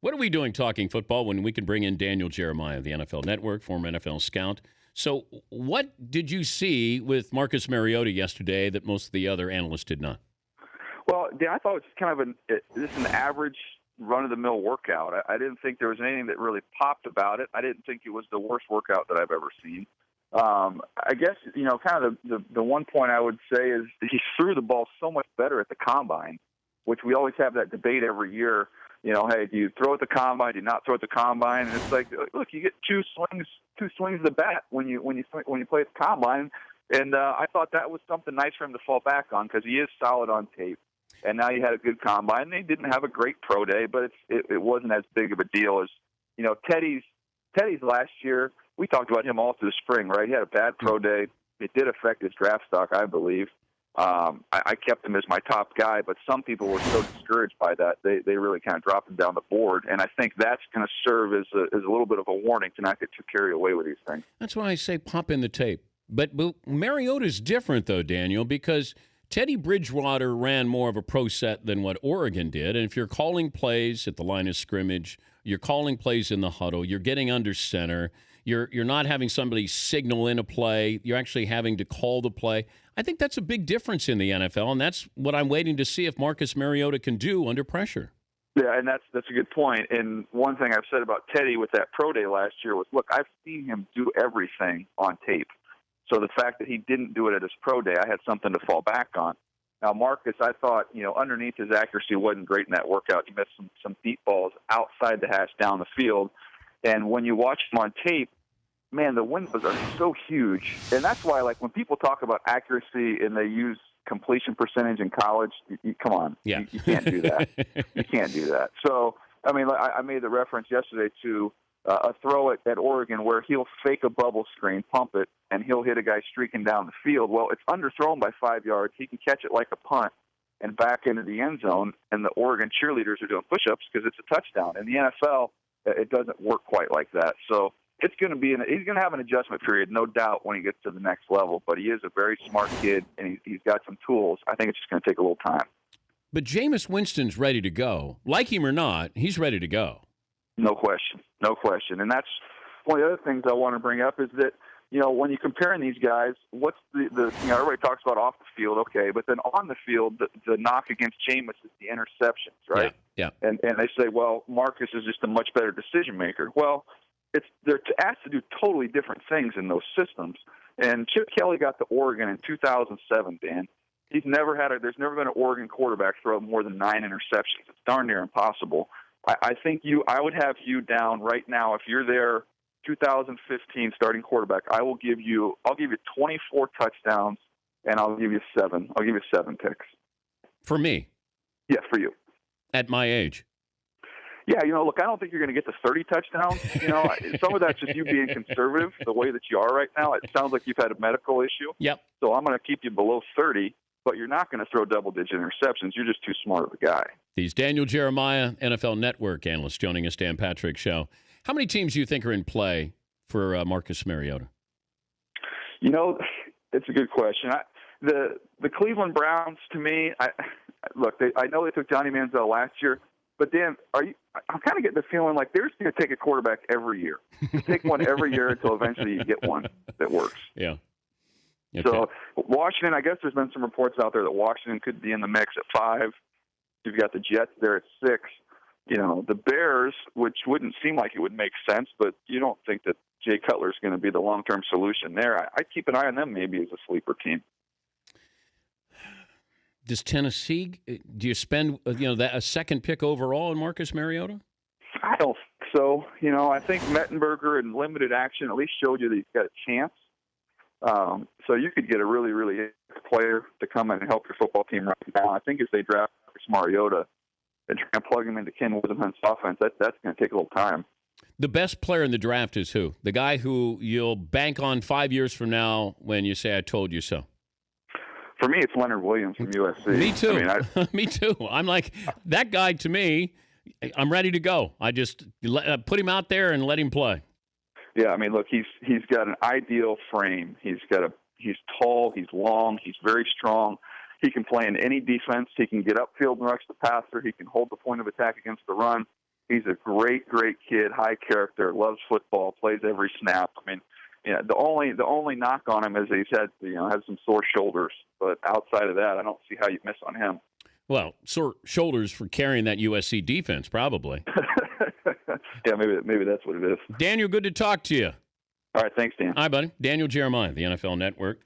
What are we doing talking football when we can bring in Daniel Jeremiah of the NFL Network, former NFL scout? So, what did you see with Marcus Mariota yesterday that most of the other analysts did not? Well, Dan, I thought it was kind of just an average run-of-the-mill workout. I didn't think there was anything that really popped about it. I didn't think it was the worst workout that I've ever seen. I guess, kind of the one point I would say is that he threw the ball so much better at the combine, which we always have that debate every year. Hey, do you throw at the combine? Do you not throw at the combine? And it's like, look, you get two swings of the bat when you play at the combine. And I thought that was something nice for him to fall back on because he is solid on tape. And now he had a good combine. They didn't have a great pro day, but it wasn't as big of a deal as Teddy's last year. We talked about him all through the spring, right? He had a bad pro day. It did affect his draft stock, I believe. I kept him as my top guy, but some people were so discouraged by that they really kind of dropped him down the board, and I think that's going to serve as a little bit of a warning to not get too carried away with these things. That's why I say pop in the tape. But Mariota's different, though, Daniel, because Teddy Bridgewater ran more of a pro set than what Oregon did, and if you're calling plays at the line of scrimmage, you're calling plays in the huddle, you're getting under center, you're not having somebody signal in a play, you're actually having to call the play. I think that's a big difference in the NFL, and that's what I'm waiting to see if Marcus Mariota can do under pressure. Yeah, and that's a good point. And one thing I've said about Teddy with that pro day last year was, look, I've seen him do everything on tape. So the fact that he didn't do it at his pro day, I had something to fall back on. Now, Marcus, I thought, underneath his accuracy wasn't great in that workout. He missed some deep balls outside the hash down the field. And when you watch him on tape, man, the windows are so huge. And that's why, when people talk about accuracy and they use completion percentage in college, come on. Yeah. You can't do that. You can't do that. So, I made the reference yesterday to a throw at Oregon where he'll fake a bubble screen, pump it, and he'll hit a guy streaking down the field. Well, it's underthrown by 5 yards. He can catch it like a punt and back into the end zone, and the Oregon cheerleaders are doing push-ups because it's a touchdown. In the NFL, it doesn't work quite like that. So it's going to be he's going to have an adjustment period, no doubt, when he gets to the next level. But he is a very smart kid, and he's got some tools. I think it's just going to take a little time. But Jameis Winston's ready to go. Like him or not, he's ready to go. No question. No question. And that's one of the other things I want to bring up is that, when you're comparing these guys, what's everybody talks about off the field, okay, but then on the field, the knock against Jameis is the interceptions, right? Yeah. And they say, well, Marcus is just a much better decision maker. Well, they're asked to do totally different things in those systems. And Chip Kelly got to Oregon in 2007, Dan. There's never been an Oregon quarterback throw more than 9 interceptions. It's darn near impossible. I think I would have you down right now if you're there, 2015 starting quarterback. I'll give you 24 touchdowns, and I'll give you 7. I'll give you 7 picks. For me? Yeah, for you. At my age? Yeah, look, I don't think you're going to get to 30 touchdowns. Some of that's just you being conservative, the way that you are right now. It sounds like you've had a medical issue. Yep. So I'm going to keep you below 30, but you're not going to throw double-digit interceptions. You're just too smart of a guy. He's Daniel Jeremiah, NFL Network analyst, joining us, Dan Patrick Show. How many teams do you think are in play for Marcus Mariota? It's a good question. The Cleveland Browns, to me, I know they took Johnny Manziel last year, but Dan, I'm kind of getting the feeling like they're just going to take a quarterback every year. Take one every year until eventually you get one that works. Yeah. Okay. So Washington, I guess there's been some reports out there that Washington could be in the mix at 5. You've got the Jets there at 6. The Bears, which wouldn't seem like it would make sense, but you don't think that Jay Cutler is going to be the long-term solution there. I'd keep an eye on them maybe as a sleeper team. Does Tennessee, do you spend a second pick overall on Marcus Mariota? I don't think so. I think Mettenberger in limited action at least showed you that he's got a chance. So you could get a really, really good player to come in and help your football team right now. I think if they draft Mariota and try and plug him into Ken Whisenhunt's offense, that's going to take a little time. The best player in the draft is who? The guy who you'll bank on 5 years from now when you say, I told you so. For me, it's Leonard Williams from USC. Me too. Me too. I'm like, that guy to me, I'm ready to go. I just put him out there and let him play. Yeah, look, he's got an ideal frame. He's tall, he's long, he's very strong. He can play in any defense. He can get upfield and rush the passer. He can hold the point of attack against the run. He's a great kid, high character, loves football, plays every snap. I mean, the only knock on him is that he's has some sore shoulders. But outside of that, I don't see how you miss on him. Well, sore shoulders for carrying that USC defense, probably. Yeah, maybe that's what it is. Daniel, good to talk to you. All right, thanks, Dan. Hi, buddy. Daniel Jeremiah, the NFL Network.